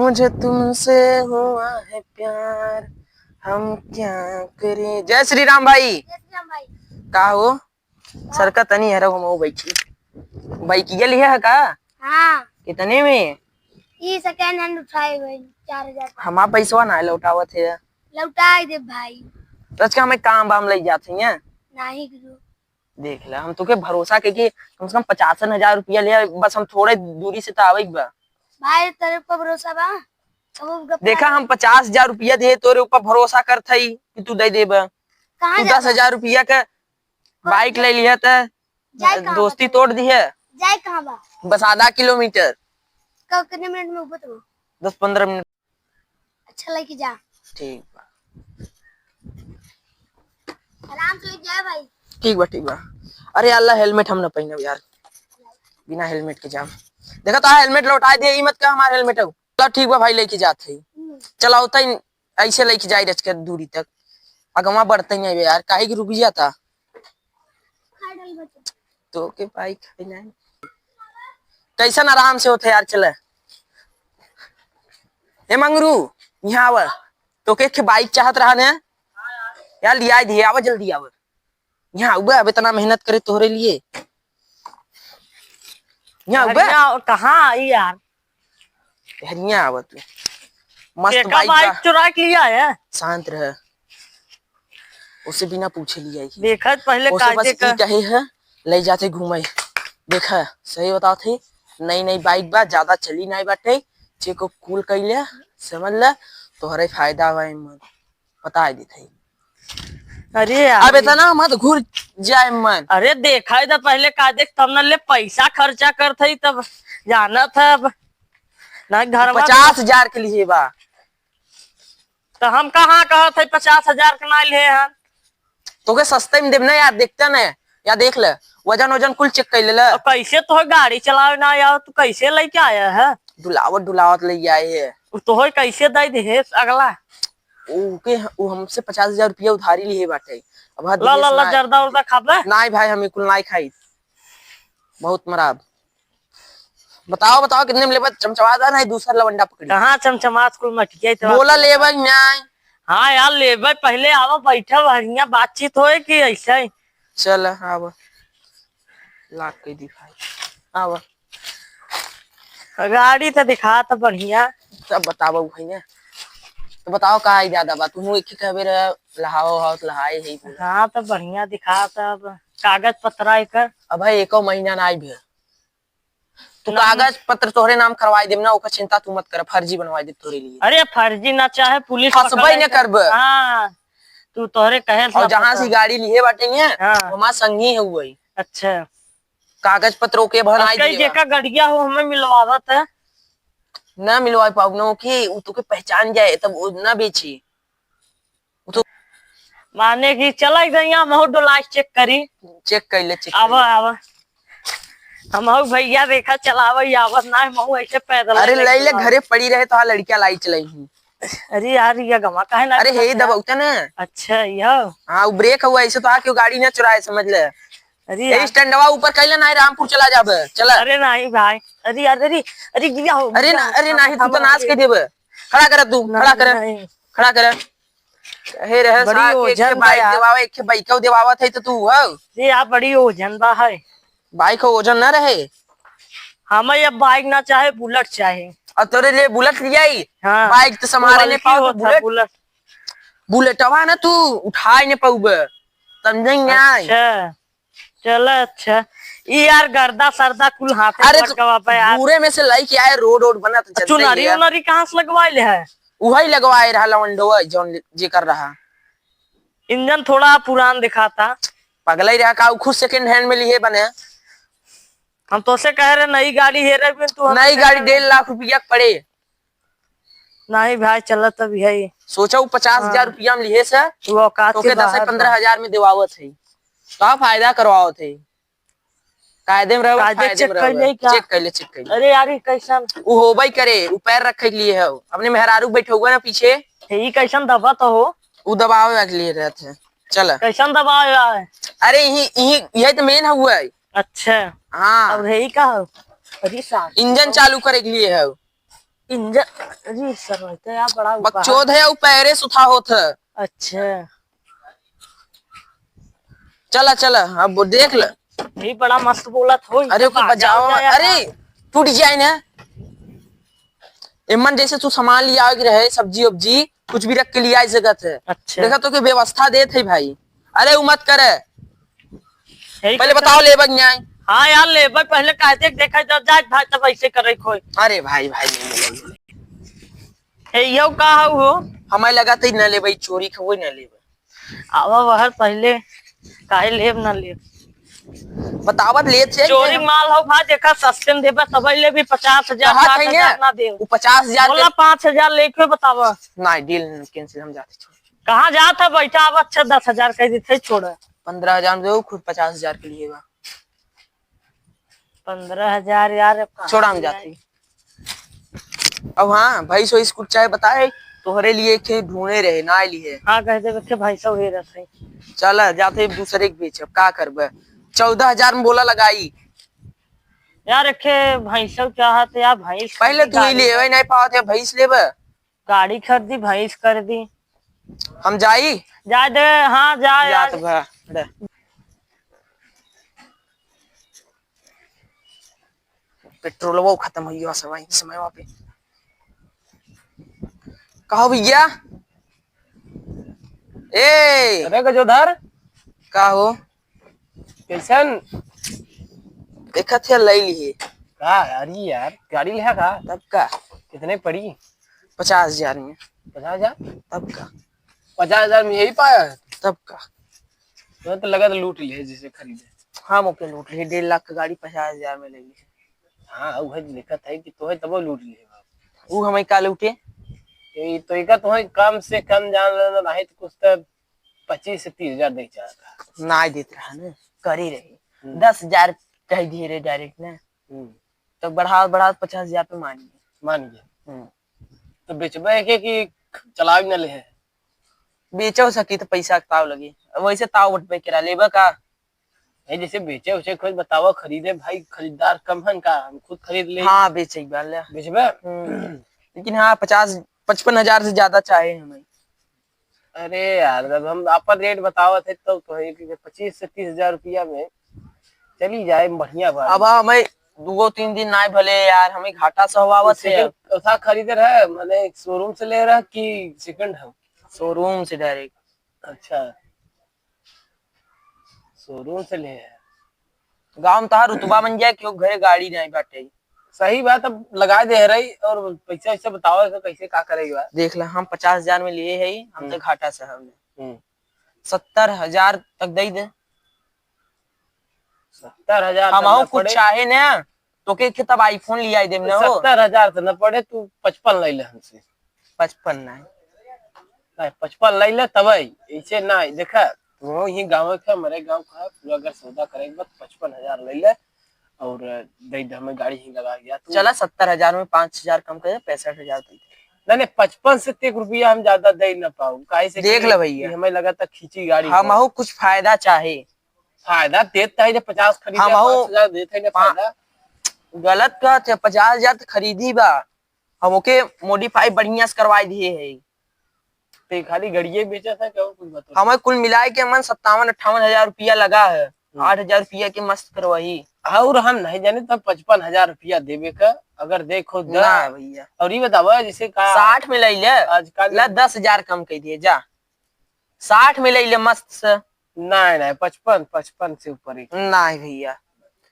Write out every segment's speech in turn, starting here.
मुझे तुमसे हुआ है प्यार, हम क्या करें। जय श्री राम भाई। का हो सरका तनी है रहो बैठी भाई की गली है का। हाँ कितने में ये सेकंड हैंड उठाए भाई 4000 हमारा पैसा ना लौटावत है। लौटाए दे भाई। रच का हमें काम बाम लग जाते हैं नहीं करो। देख ले हम तुके भरोसा के कि कम से कम 50,000 रुपया लिया बस हम थोड़े दूरी से तो आवे बा भाई तेरे पर भरोसा बा। देखा हम 50,000 रुपया दे तोरे ऊपर भरोसा कर थई कि तू दे देब। तू 10,000 रुपया का बाइक ले लिया था दोस्ती तोड़ दी है। जाए कहाँ बा? बस आधा किलोमीटर। कब कितने मिनट में ऊपर तो 10-15 मिनट। अच्छा लेके जा। ठीक बा आराम से जा भाई। ठीक बा ठीक बा। अरे अल्लाह हेलमेट हम ना पहनब यार बिना हेलमेट के जाम। देखा तो हेलमेट लौटा दे ई मत का हमारा हेलमेट हो। चलो ठीक बा भाई लेके जाते ही चलाओ तई ऐसे लेके जाई रच के दूरी तक अगवा बढ़ते नहीं यार काहे की रुक जाता तो के भाई खाना कैसन आराम से होते यार। चले ए मंगरू यहाँ आव तो के बाइक चाहत रहा ने यार लिया दिए आव जल्दी आव यहाँ उबे अब इतना मेहनत करे तोहरे लिए यहाँ उबे कहाँ आई यार। यहाँ आव तू मस्त बाइक चुरा के लिया है। शांत रह उसे बिना पूछे लिया देखा पहले काजे का कहे है ले जाते घूमे। देखा सही बता थे नई नई बाइक बा ज्यादा चली नहीं बाटे चेक कूल कैले समझ ले तोहरे फायदा हुआ मन बता दी थी। अरे अब इतना मत घूर जाए मन। अरे देखा था पहले काजे तब न ले पैसा खर्चा कर थी तब जाना था ना घर 50,000 के लिए बा तो हम कहाँ कहा थे 50,000 के ना लिए हैं तो के सस्ते में देव ना यार देखते ना या देख ले वजन वजन कुल चेक कर ले। कैसे तो गाड़ी चलावे ना यार तू कैसे लेके आया है। दुलावत दुलावत ले आए है तो कैसे दे दे अगला ओके वो हमसे 50,000 रुपया उधारी लिए बाटे। अब ला ला ला जर्दा उर्दा खाबे नहीं भाई हम कुल नहीं खाई बहुत मराब। बताओ बताओ कितने में लेबा चमचमादा नहीं दूसरा लवंडा पकड़ी कहाँ चमचमात कुल मटिया बोला लेबा नहीं। हाँ यार लेबे पहले आओ बैठा बढ़िया बातचीत होए कि ऐसा ही चल आव लाख के दिखाई आव गाड़ी तो दिखा तो बढ़िया सब बताओ भाई ने तो बताओ कहा ज्यादा बात तू एक ही कहबे रे लहाओ हो लहाए है। हाँ तो बढ़िया दिखा तब कागज पत्र कर अब भाई एको महीना ना भी तू कागज पत्र तोहरे नाम करवाई देब ना ओकर चिंता तू मत कर फर्जी बनवाई दे तोरे लिए। अरे फर्जी ना चाहे पुलिस फसबई न करब। हाँ तू तोहरे कहे और जहाँ से गाड़ी लिए बाटेंगे हाँ। वहाँ संगी है वही अच्छा कागज पत्रों के बनाई कई जगह गड़िया हो हमें मिलवावत है ना मिलवा पाऊ की तो के पहचान जाए तब वो ना बेची तो माने की चला गया महू डोलास चेक करी चेक कर ले चेक आवा आवा हम भैया देखा चलावे आवत ना महू ऐसे पैदल। अरे ले ले घरे पड़ी रहे तो लड़कियां लाई चलाई हूँ। अरे यार ये गवा काहे ना। अरे हे दबाउता ना अच्छा यो हाँ वो ब्रेक हुआ ऐसे तो आके गाड़ी ना चुराए समझ ले। अरे स्टैंडवा ऊपर कैले ना रामपुर चला जाब चला। अरे नहीं भाई अरे यार अरे अरे गिया हो अरे नहीं तू तो नाच के देब खड़ा कर तू खड़ा कर खड़ा कर हे रहे बड़ी ओजन बाइक देवावा एक बाइक देवावा थे तो तू हो ये यार बड़ी ओजन बा है बाइक ओजन ना रहे। हमें ये बाइक ना चाहे बुलेट चाहे और तोरे लिए बुलेट लिया हाँ। बाइक तो संभाले ने पाओ बुलेट बुलेटवा ना तू उठाए ने पाऊबे समझेंगे। अच्छा चलो अच्छा ये यार गर्दा सरदा कुल हाथ अरे पूरे में से लाई के आए रोड रोड बना तो चुनारी उनारी कहाँ से लगवाए है वही लगवाए रहा लवंडो जौन जे कर रहा इंजन थोड़ा पुरान दिखाता पगला ही रहा का खुद सेकंड हैंड में लिए बने। हम तो से कह रहे नई गाड़ी है रे तू नई गाड़ी 1.5 लाख रुपया पड़े नहीं भाई चल तब है सोचा 50,000 रुपया में लिए से तो 10-15,000 में दिवावत है तो फायदा करवाओ थे कायदे में रहो चेक कर ले चेक कर ले। अरे यार कैसा वो होबई करे वो पैर रखे के लिए है अपने मेहरारू बैठे हुआ ना पीछे ये कैसन दबा तो हो वो दबावे के लिए रहते चल कैसन दबा है। अरे यही तो मेन हुआ है। अच्छा हाँ अब यही का हो अरे इंजन चालू करे के लिए है इंजन अरे सर होते यार बड़ा उपहार। बकचोद है, वो पैरे सुथा होत है। अच्छा चला चला अब वो देख ल। ये बड़ा मस्त बोलत हो। अरे ओके बजाओ, अरे टूट जाए ना। इमन जैसे तू सामान लिया रहे, सब्जी वब्जी कुछ भी रख के लिया इस जगह है। अच्छा देखा तो कि व्यवस्था दे थे भाई। अरे वो मत करे, यही पहले तो- बताओ लेबर न्याय। हाँ यार लेबर पहले कहते देखा जब जाए भाई तब ऐसे करे कोई। अरे भाई भाई नहीं मिलेगी। यो का हो हमें लगा था न ले भाई, चोरी का वो न ले। आवा वह पहले काहे लेब ना लेब। बतावत ले थे चोरी माल हो भाई देखा सस्ते में देबा तब ले भी 50,000 कहा था 60,000 ना दे। वो 50,000 बोला 5,000 लेके बतावा। नहीं डील कैंसिल, हम जाते छोड़। कहाँ जाता बैठा अब अच्छा 10,000 कह देते छोड़। 15,000 में दो, खुद 50,000 के लिए 15,000 यार छोड़ा हम जाते। अब हाँ भाई सो इसको चाहे बताए तोहरे लिए के ढूंढे रहे ना लिए। हाँ कह दे बच्चे भाई सब हे रहे। चल जाते दूसरे के बेच, अब का करबे। 14,000 में बोला लगाई। यार रखे भैंस चाहत यार भैंस पहले तू ही ले नहीं पावत है, भैंस लेबे। गाड़ी खरीदी भैंस कर दी। हम जाई जा दे हाँ जा जात यार। भा दे। पेट्रोल वो खत्म हो गया समय समय वहां पे। कहो भैया ए अरे गजोधर का हो कैसन देखा थे ले लिए का अरे यार गाड़ी लिया का तब का कितने पड़ी 50,000 में 50,000 तब का 50,000 में यही पाया है? तब का तो लगा तो लूट लिए जिसे खरीदे। हाँ मौके लूट लिए 1.5 लाख का गाड़ी 50,000 में ले ली। हाँ वही लिखत है कि तो तब लूट लिए वो हमें का लूटे तो इका तो कम से कम जान लेना नहीं तो कुछ तो 25 से 30,000 दे चाहता। ना देत रहा ना कर ही रही 10,000 कह दिए रे डायरेक्ट ना, तो बढ़ा बढ़ा 50,000 पे मानिए। मान गया तो बेचबे के कि चलाव न ले है। बेचो सकी तो पैसा ताव लगे, वैसे ताव बटबे करा लेबा का। जैसे बेचे उसे खुद बताओ खरीदे भाई खरीदार कम हन का हम खुद खरीद ले। हाँ बेचे वाले बेचबे लेकिन हाँ 55,000 से ज्यादा चाहे हमें। अरे यार जब हम आपका रेट बताओ थे तो 25 से 30,000 रुपया में चली जाए बढ़िया बात। अब हमें 2-3 दिन ना भले यार, हमें घाटा सहवावत है। उठा खरीदे रहे मैंने शोरूम से ले रहा कि सेकंड है शोरूम से डायरेक्ट। अच्छा शोरूम से ले है। गाँव में तहार रुतबा बन गया क्यों घरे गाड़ी नहीं बाटे। सही बात अब लगा दे रही और पैसा वैसा बताओ तो कैसे का करेगी बात। देख ला हम 50,000 में लिए है, हम तो घाटा से हमने 70,000 तक दे दे। 70,000 हम कुछ चाहे ना तो के तब आईफोन लिया देम ना हो। 70,000 तो न पड़े तू 55 ले ले हमसे। 55 नहीं 55 ले ले तब ऐसे ना देखा तो ही गाँव का हमारे गाँव का पूरा अगर सौदा करेंगे बस 55,000 ले ले और दे दे हमें गाड़ी ही लगा गया तो चला 70,000 में 5,000 कम कर 65,000 नहीं 55 से 1 रुपया हम ज्यादा दे न पाऊ काहे से देख ले भैया हमें लगा था खींची गाड़ी हम कुछ फायदा चाहे। फायदा देता है जब 50 खरीदे हम 5,000 देते हैं फायदा। गलत कहते 50,000 तो खरीदी बा, हम ओके मॉडिफाई बढ़िया से करवा दिए है। तो खाली गड़िए बेचा था क्या कुछ बता। हमें कुल मिलाए के मन 57-58,000 रुपया लगा है, 8,000 रुपया के मस्त करवाई। और हम नहीं जाने तब 55,000 रुपया देवे का अगर देखो ना भैया। और ये बताओ जैसे 60 में ले ले आजकल ला 10,000 कम कर दिए जा। 60 में ले ले मस्त से। नहीं 55 से ऊपर ही नहीं भैया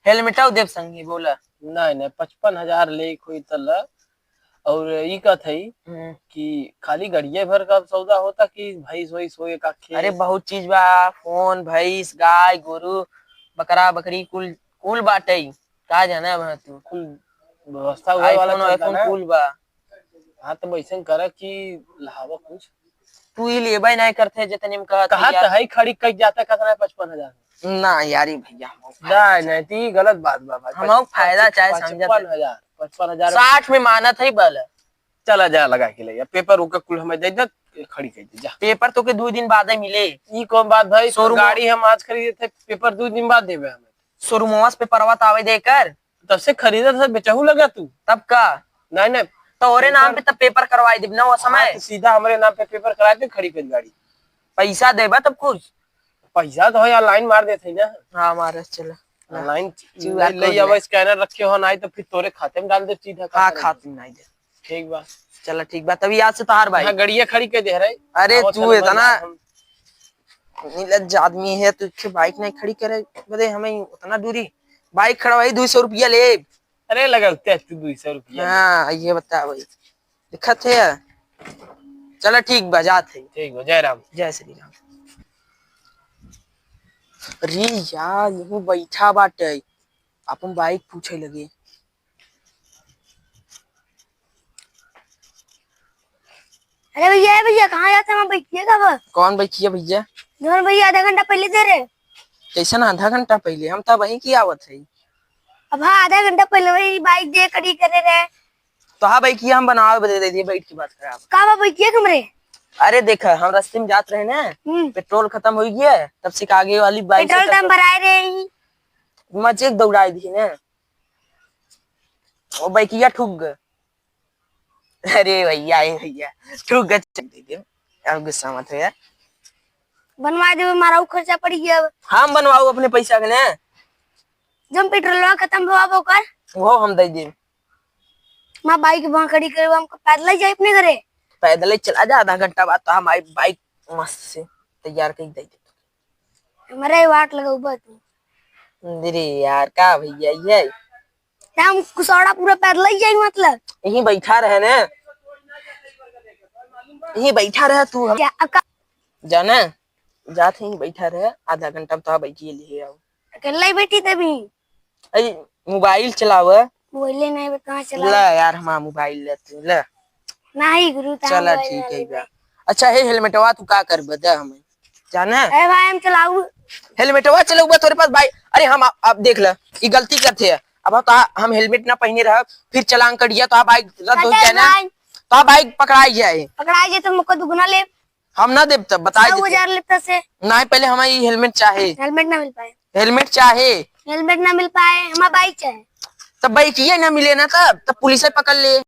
हेलमेट देव संगी बोला नहीं 55,000 ले कोई तल। और ये का थी कि खाली गड़िए भर का सौदा होता कि भैंस वही सोए का खेत। अरे बहुत चीज बा, फोन भैंस गाय गोरु बकरा बकरी कुल कुल बाटे का जाना है तू। कुल व्यवस्था हुआ वाला आईफोन कुल बा। हाँ तो वैसे करे कि लहावा कुछ तू ही लेबे नहीं करते जितने में कहत कहा तो है खड़ी कई जाता कहता है 55,000 ना यारी भैया नहीं ती गलत बात बाबा। हम फायदा चाहे समझ 55,000 60 में मानत है बल। चला जा लगा के ले पेपर उका कुल हमें दे दे खड़ी कर दे जा। पेपर तो के 2 दिन बाद ही मिले। ई कौन बात भाई शोरूम गाड़ी हम आज खरीदे थे पेपर 2 दिन बाद देवे हमें। शोरूम पे परवा आवे देकर तब से खरीदा था बेचहू लगा तू तब का नहीं तोरे नाम पे तब पेपर करवाई देब ना वो हाँ, समय तो सीधा हमारे नाम पे पेपर करा दे, खड़ी कर गाड़ी। पैसा देबा तब कुछ। पैसा तो है ऑनलाइन मार देते ना, हाँ मारे चल ऑनलाइन QR ले कोड जावा, स्कैनर रखे हो ना तो फिर तोरे खाते में डाल दे सीधा। हाँ खाती नहीं दे। ठीक बा। चलो ठीक बा तभी आज से तोहार भाई। हाँ गड़िया खड़ी के दे रहे। अरे आओ, तू चलो, इतना हम- नीलज आदमी है तू के बाइक नहीं खड़ी करे बदे हमें उतना दूरी बाइक खड़वाई 200 रुपया ले। अरे लगते तू 200 रुपया। हाँ ये बता भाई दिक्कत है। चलो ठीक बा जात है। ठीक हो, जय राम। जय श्री राम। अरे यार यहू बैठा बाटे अपन बाइक पूछे लगे। अरे भैया कहाँ जाते हैं? बैठिएगा बस। कौन बैठिए भैया? जोन भैया आधा घंटा पहले दे रहे। कैसे ना आधा घंटा पहले हम तो वहीं की आवत है। अब हाँ आधा घंटा पहले वही बाइक दे खड़ी करे रहे। तो हाँ भाई की हम बनावे बदे दे दिए बैठ की बात खराब। कहाँ बैठिए कमरे? अरे देखा हम रास्ते में जात रहे ना पेट्रोल खत्म हो गया तब से आगे वाली बाइक पेट्रोल दाम बढ़ाए रहे। मचे दौड़ाई दी ना वो बाइकिया ठुक गए। अरे भैया भैया ठुक गए चल दे दे अब गुस्सा मत हो यार। बनवा दे हमारा खर्चा पड़ गया। हम बनवाओ अपने पैसा के ना जब पेट्रोल खत्म हुआ वो कर वो हम दे दे। माँ बाइक वहाँ खड़ी करे हमको पैदल ही जाए अपने घरे। पैदल ही चला जा आधा घंटा बाद तो हमारी बाइक मस्त से तैयार कर दे दे। हमारा वाट लगा हुआ तू। अरे यार का भैया ये हम कुसौड़ा पूरा पैदल ही जाए मतलब। यहीं बैठा रहे ना यहीं बैठा रहे तू हम क्या अब जाना जाते ही बैठा रहे आधा घंटा तो बैठिए लिए आओ। अकेला ही बैठी तभी अरे मोबाइल चलाव बोले नहीं बे कहाँ चला ला यार हम मोबाइल लेते ला। नहीं गुरु चला ठीक है बा। अच्छा हे हेलमेटवा तू का कर बता हमें जाना अरे भाई हम चलाऊ। हेलमेटवा चलौबा तोरे पास भाई। अरे हम अब देख ल ई गलती करते है अब तो हम हेलमेट ना पहने रह फिर चलान कर दिया तो बाइक रद्द हो जाए ना तो बाइक पकड़ाई जाए। पकड़ाई जाए तो मुझको दुगना ले हम ना देब तब बताए 2000 लेता से नहीं पहले हमें ये हेलमेट चाहे। हेलमेट ना मिल पाए। हेलमेट चाहे हेलमेट ना मिल पाए हमारा बाइक चाहे। तब बाइक ये ना मिले ना तब पुलिस पकड़ ले।